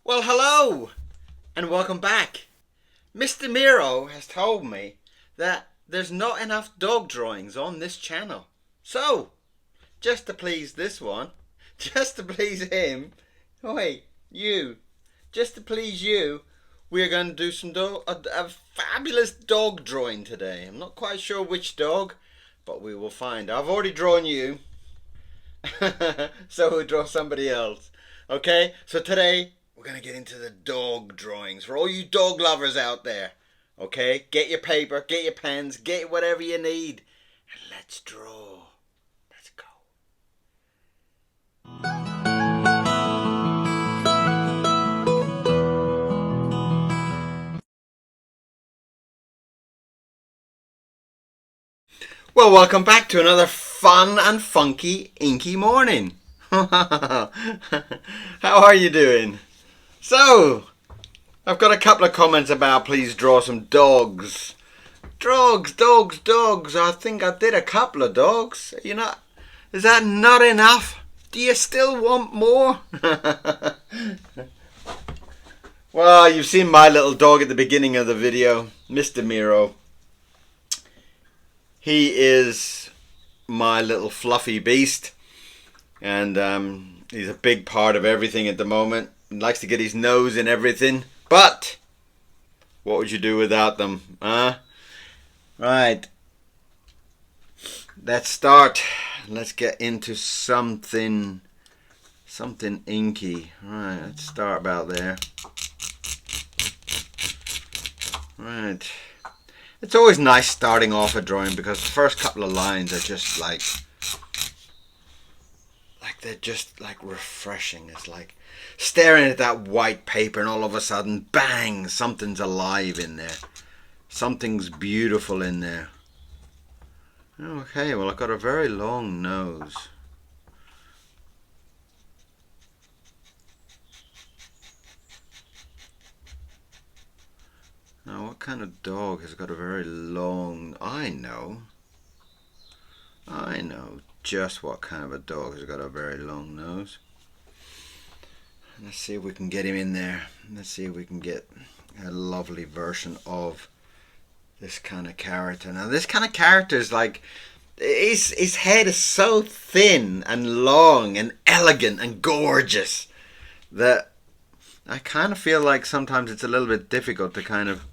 Well, hello and welcome back. Mr. Miro has told me that there's not enough dog drawings on this channel. So, just to please this one, just to please him, just to please you, we're going to do a fabulous dog drawing today. I'm not quite sure which dog, but we will find. I've already drawn you, so we'll draw somebody else. Okay, so today we're going to get into the dog drawings for all you dog lovers out there. Okay, get your paper, get your pens, get whatever you need, and let's draw. Let's go. Well, welcome back to another fun and funky inky morning. How are you doing? So, I've got a couple of comments about please draw some dogs. Dogs. I think I did a couple of dogs. Is that not enough? Do you still want more? Well, you've seen my little dog at the beginning of the video, Mr. Miro. He is my little fluffy beast, and he's a big part of everything at the moment. He likes to get his nose in everything, but what would you do without them, huh? Right, let's start. Let's get into something inky. Right, let's start about there. Right. It's always nice starting off a drawing because the first couple of lines are just like they're just like refreshing. It's like staring at that white paper and all of a sudden, bang, something's alive in there. Something's beautiful in there. Okay, well, I've got a very long nose. Now, what kind of dog has got a very long... I know just what kind of a dog has got a very long nose. Let's see if we can get him in there. Let's see if we can get a lovely version of this kind of character. Now, this kind of character is like... His head is so thin and long and elegant and gorgeous that I kind of feel like sometimes it's a little bit difficult to kind of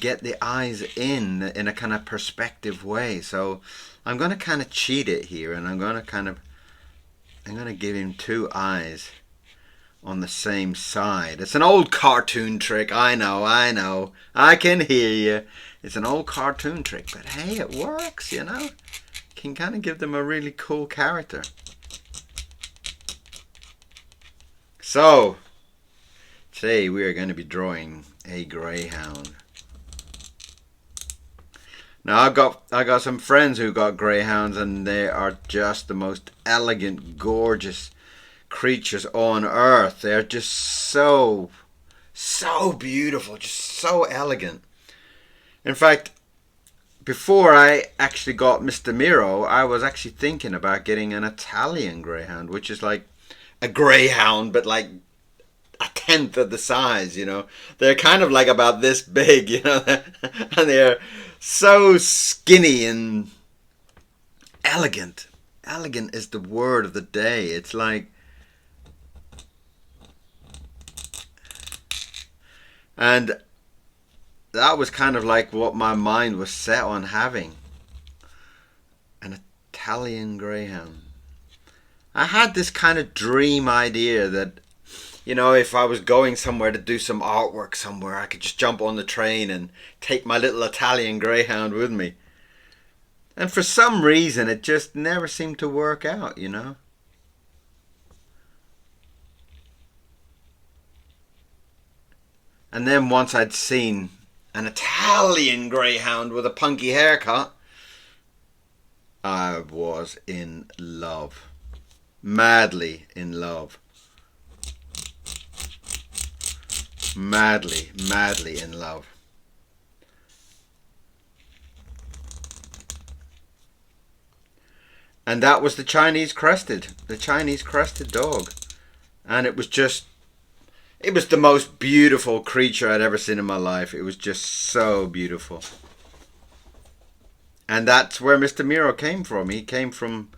get the eyes in a kind of perspective way. So I'm going to kind of cheat it here, and I'm going to give him two eyes on the same side. It's an old cartoon trick. I know. I can hear you. It's an old cartoon trick, but hey, it works, Can kind of give them a really cool character. So, today we are going to be drawing a greyhound. Now I got some friends who got greyhounds, and they are just the most elegant, gorgeous creatures on earth. They're just so beautiful, just so elegant. In fact, before I actually got Mr. Miro, I was actually thinking about getting an Italian greyhound, which is like a greyhound, but like a tenth of the size, They're kind of like about this big, and they're so skinny and elegant. Elegant is the word of the day. It's like... And that was kind of like what my mind was set on having. An Italian greyhound. I had this kind of dream idea that, if I was going somewhere to do some artwork somewhere, I could just jump on the train and take my little Italian greyhound with me. And for some reason, it just never seemed to work out, And then once I'd seen an Italian greyhound with a punky haircut, I was in love. Madly in love. Madly in love. And that was the Chinese crested dog. And it was the most beautiful creature I'd ever seen in my life. It was just so beautiful. And that's where Mr. Miro came from. He came from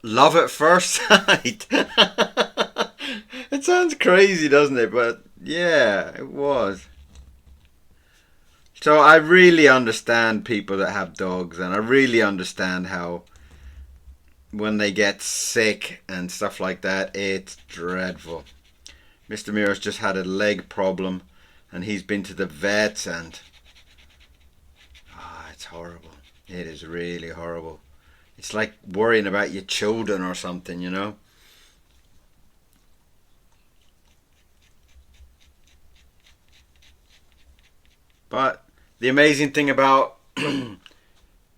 love at first sight. It sounds crazy, doesn't it? But yeah, it was. So I really understand people that have dogs, and I really understand how when they get sick and stuff like that, it's dreadful. Mr. Miro's just had a leg problem, and he's been to the vets, and it's horrible. It is really horrible. It's like worrying about your children or something, you know. But the amazing thing about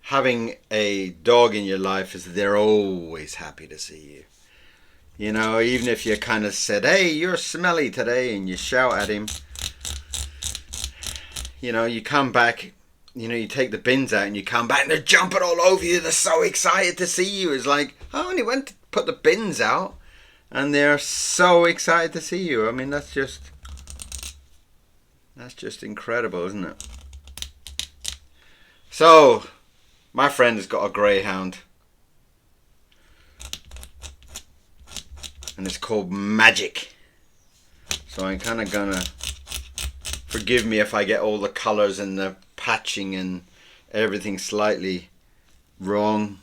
having a dog in your life is that they're always happy to see you. You know, even if you kind of said, hey, you're smelly today, and you shout at him, you know, you come back, you know, you take the bins out and you come back and they're jumping all over you. They're so excited to see you. It's like, I only went to put the bins out and they're so excited to see you. I mean, that's just incredible, isn't it? So, my friend has got a greyhound. And it's called Magic. So I'm kind of gonna, forgive me if I get all the colours and the patching and everything slightly wrong.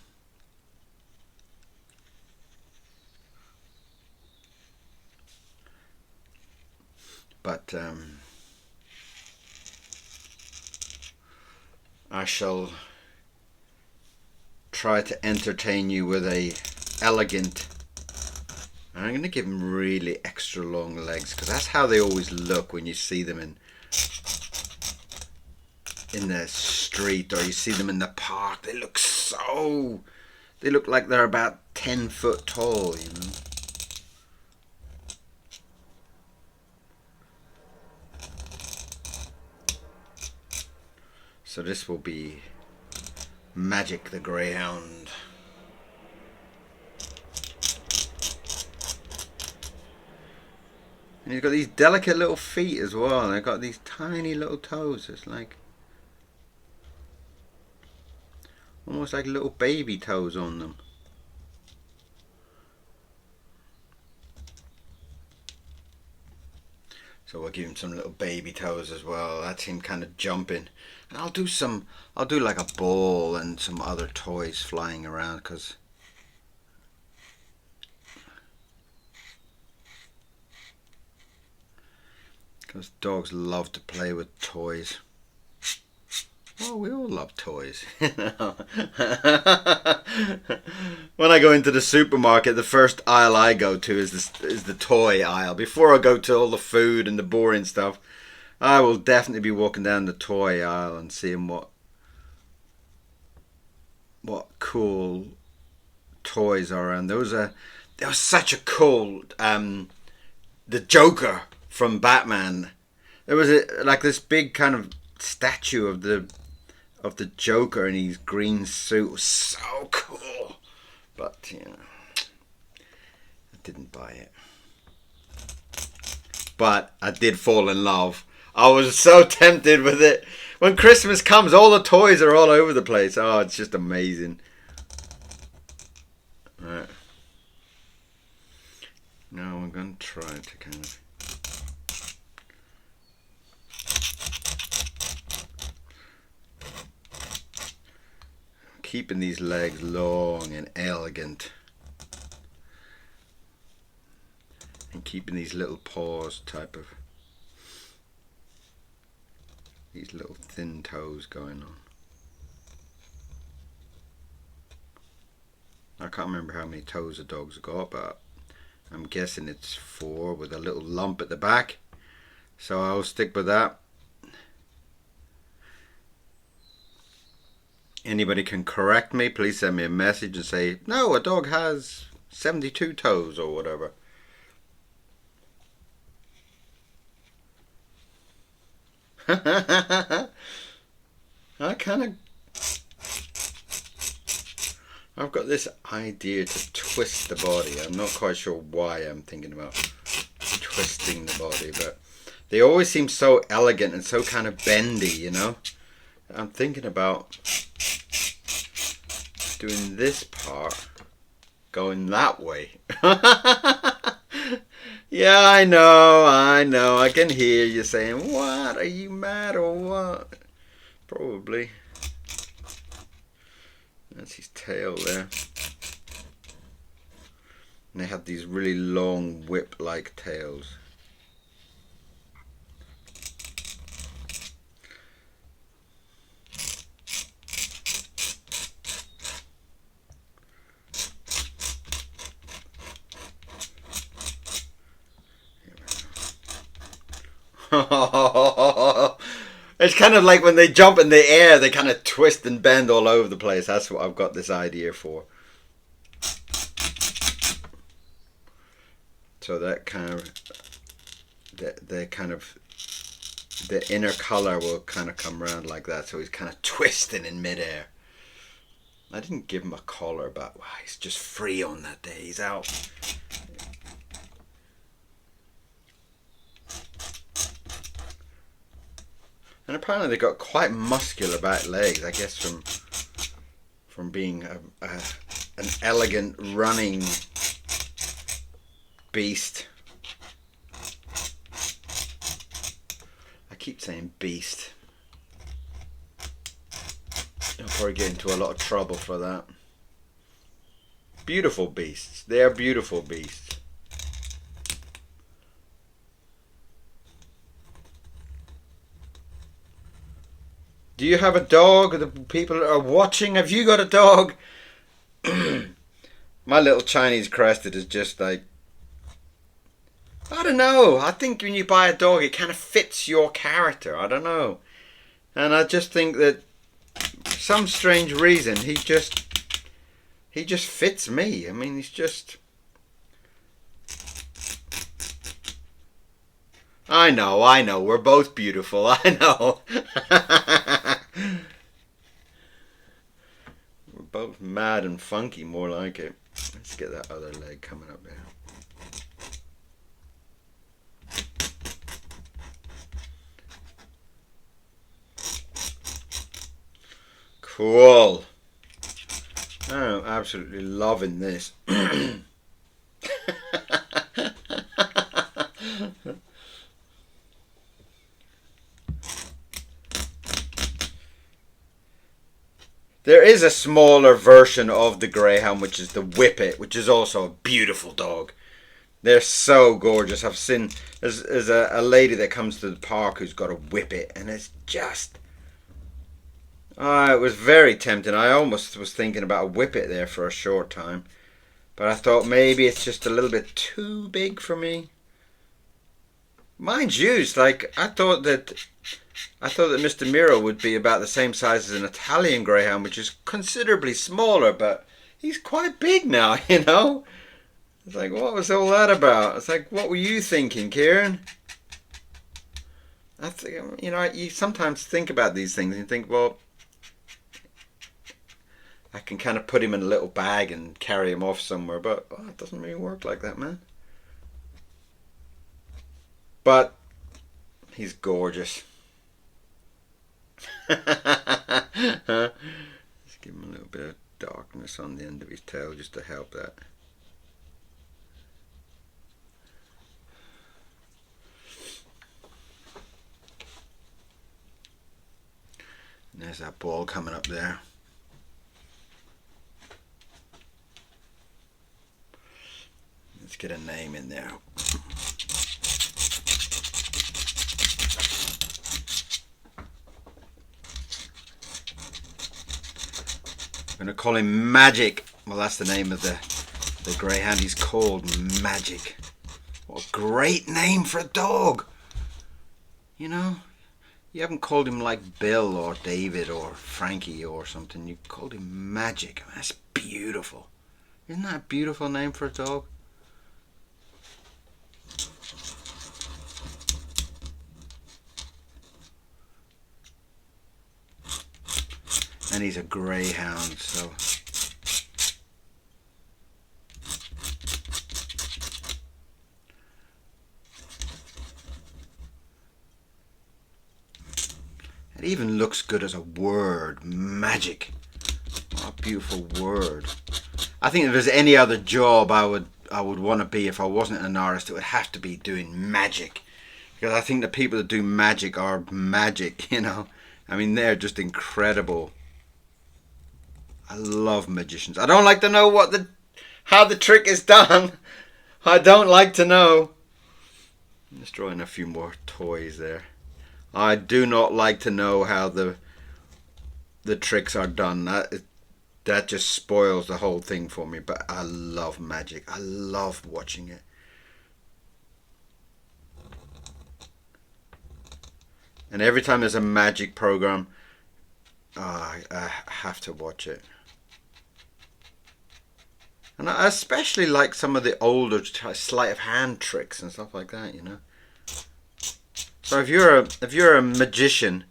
But I shall try to entertain you with a elegant. And I'm going to give them really extra long legs, because that's how they always look when you see them in the street, or you see them in the park. They look like they're about 10 foot tall, you know. So this will be Magic the Greyhound. And he's got these delicate little feet as well. They've got these tiny little toes. It's like almost like little baby toes on them. So we'll give him some little baby toes as well. That's him kind of jumping. And I'll do like a ball and some other toys flying around, because dogs love to play with toys. Well, we all love toys. When I go into the supermarket, the first aisle I go to is the toy aisle. Before I go to all the food and the boring stuff, I will definitely be walking down the toy aisle and seeing what cool toys are around. There was such a cool the Joker from Batman. There was like this big kind of statue of the Joker in his green suit. It was so cool, but you know, I didn't buy it. But I did fall in love. I was so tempted with it. When Christmas comes, all the toys are all over the place. Oh, it's just amazing. Right. Now I'm going to try to kind of keeping these legs long and elegant, and keeping these little paws type of, these little thin toes going on. I can't remember how many toes a dog's got, but I'm guessing it's 4 with a little lump at the back. So I'll stick with that. Anybody can correct me, please send me a message and say, no, a dog has 72 toes or whatever. I kind of I've got this idea to twist the body. I'm not quite sure why I'm thinking about twisting the body, but they always seem so elegant and so kind of bendy, you know. I'm thinking about doing this part going that way. Yeah, I know. I can hear you saying, what? Are you mad or what? Probably. That's his tail there. And they have these really long whip-like tails. It's kind of like when they jump in the air, they kind of twist and bend all over the place. That's what I've got this idea for. So that kind of, the inner color will kind of come around like that. So he's kind of twisting in midair. I didn't give him a collar, but wow, he's just free on that day. He's out. And apparently they got quite muscular back legs, I guess from being an elegant running beast. I keep saying beast. I'll probably get into a lot of trouble for that. Beautiful beasts. They are beautiful beasts. Do you have a dog? The people that are watching, have you got a dog? My little Chinese crested is just like, I don't know. I think when you buy a dog, it kind of fits your character. I don't know. And I just think that for some strange reason, he just fits me. I mean, he's just... I know. We're both beautiful. I know. We're both mad and funky, more like it. Let's get that other leg coming up there. Cool. I'm absolutely loving this. There is a smaller version of the Greyhound, which is the Whippet, which is also a beautiful dog. They're so gorgeous. I've seen, there's a lady that comes to the park who's got a Whippet, and it's just... it was very tempting. I almost was thinking about a Whippet there for a short time. But I thought maybe it's just a little bit too big for me. Mind you, it's like, I thought that Mr. Miro would be about the same size as an Italian Greyhound, which is considerably smaller, but he's quite big now, you know? It's like, what was all that about? It's like, what were you thinking, Kieran? I think, you know, you sometimes think about these things and you think, well, I can kind of put him in a little bag and carry him off somewhere, but it doesn't really work like that, man. But he's gorgeous. Let's give him a little bit of darkness on the end of his tail just to help that. And there's that ball coming up there. Let's get a name in there. I'm going to call him Magic. Well, that's the name of the Greyhound. He's called Magic. What a great name for a dog. You know, you haven't called him like Bill or David or Frankie or something. You called him Magic. That's beautiful. Isn't that a beautiful name for a dog? And he's a Greyhound, so It even looks good as a word. Magic. What a beautiful word. I think if there's any other job I would want to be if I wasn't an artist, it would have to be doing magic. Because I think the people that do magic are magic, you know. I mean, they're just incredible. I love magicians. I don't like to know how the trick is done. I don't like to know. I'm just drawing a few more toys there. I do not like to know how the tricks are done. That just spoils the whole thing for me. But I love magic. I love watching it. And every time there's a magic program, I have to watch it. And I especially like some of the older sleight of hand tricks and stuff like that, you know. So if you're a magician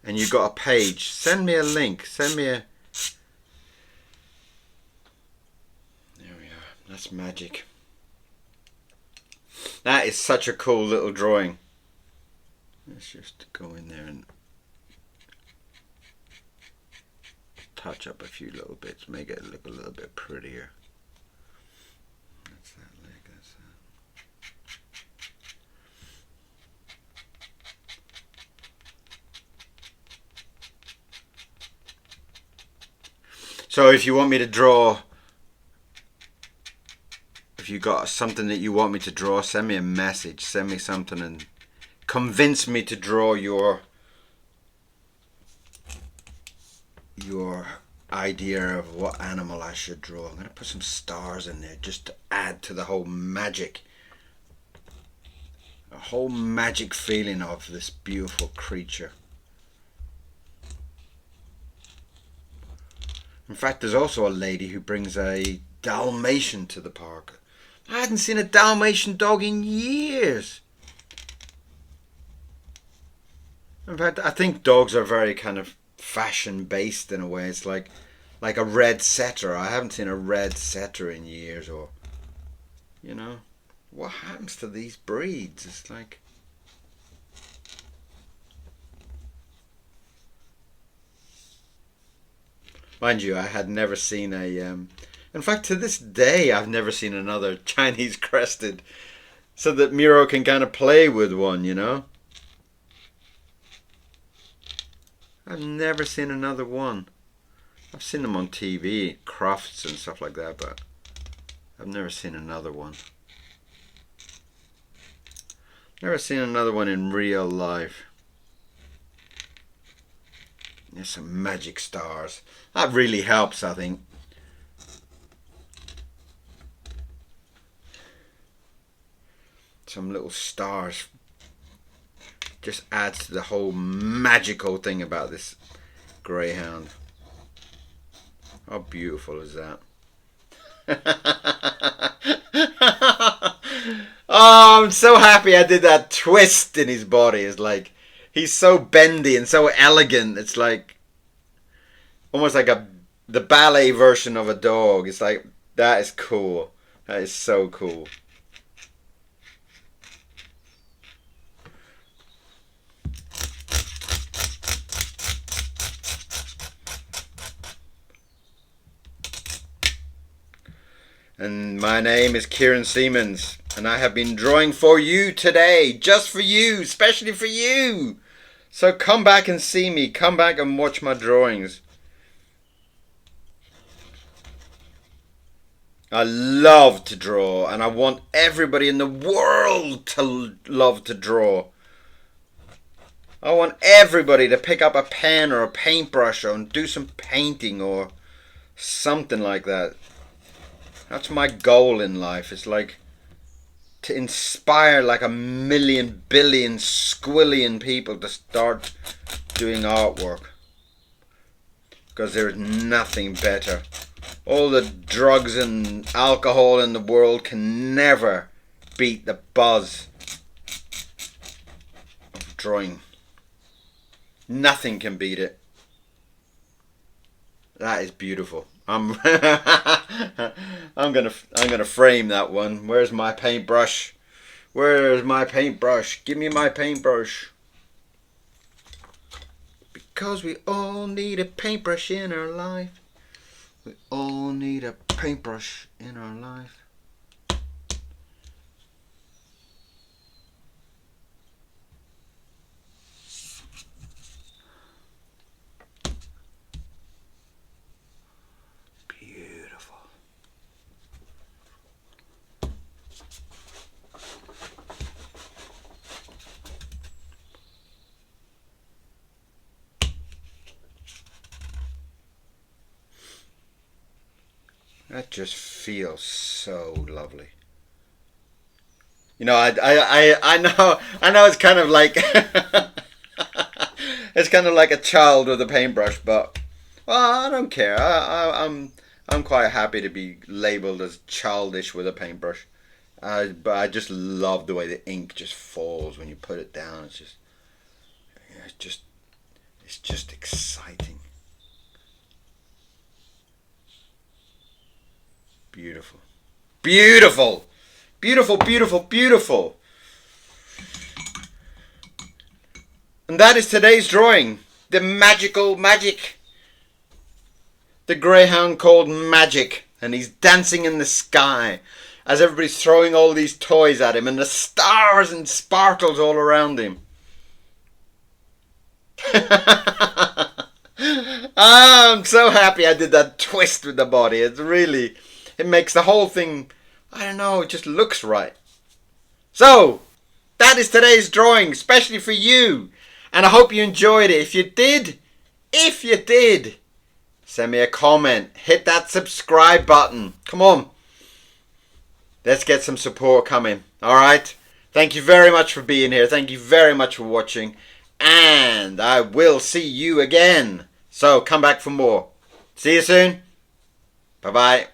and you've got a page, send me a link. Send me a... There we are. That's magic. That is such a cool little drawing. Let's just go in there and touch up a few little bits, make it look a little bit prettier. That's that leg, that's that. So if you want me to draw, if you got something that you want me to draw, send me a message, send me something and convince me to draw your idea of what animal I should draw. I'm going to put some stars in there just to add to the whole magic. A whole magic feeling of this beautiful creature. In fact, there's also a lady who brings a Dalmatian to the park. I hadn't seen a Dalmatian dog in years. In fact, I think dogs are very kind of fashion based in a way. It's like a red setter. I haven't seen a red setter in years, or, you know, what happens to these breeds? It's like, mind you, I had never seen a in fact, to this day I've never seen another Chinese crested, so that Miro can kind of play with one, you know. I've never seen another one. I've seen them on TV, crafts and stuff like that, but I've never seen another one. Never seen another one in real life. There's some magic stars. That really helps, I think. Some little stars just adds to the whole magical thing about this greyhound. How beautiful is that? Oh, I'm so happy I did that twist in his body. It's like, he's so bendy and so elegant. It's like almost like the ballet version of a dog. It's like, that is cool. That is so cool. And my name is Kieran Siemens, and I have been drawing for you today, just for you, especially for you. So come back and see me, come back and watch my drawings. I love to draw, and I want everybody in the world to love to draw. I want everybody to pick up a pen or a paintbrush and do some painting or something like that. That's my goal in life. It's like to inspire like 1,000,000,000 billion squillion people to start doing artwork. Because there's nothing better. All the drugs and alcohol in the world can never beat the buzz of drawing. Nothing can beat it. That is beautiful. I'm gonna frame that one. Where's my paintbrush? Where's my paintbrush? Give me my paintbrush. 'Cause we all need a paintbrush in our life. We all need a paintbrush in our life. Beautiful. That just feels so lovely. You know, I know it's kind of like it's kind of like a child with a paintbrush, but well, I don't care. I'm quite happy to be labelled as childish with a paintbrush. But I just love the way the ink just falls when you put it down. It's just, it's just exciting. Beautiful, beautiful, beautiful, beautiful, beautiful. And that is today's drawing. The magical magic. The greyhound called Magic. And he's dancing in the sky as everybody's throwing all these toys at him and the stars and sparkles all around him. I'm so happy I did that twist with the body. It makes the whole thing, I don't know, it just looks right. So, that is today's drawing, especially for you. And I hope you enjoyed it. If you did, send me a comment. Hit that subscribe button. Come on. Let's get some support coming. Alright? Thank you very much for being here. Thank you very much for watching. And I will see you again. So, come back for more. See you soon. Bye-bye.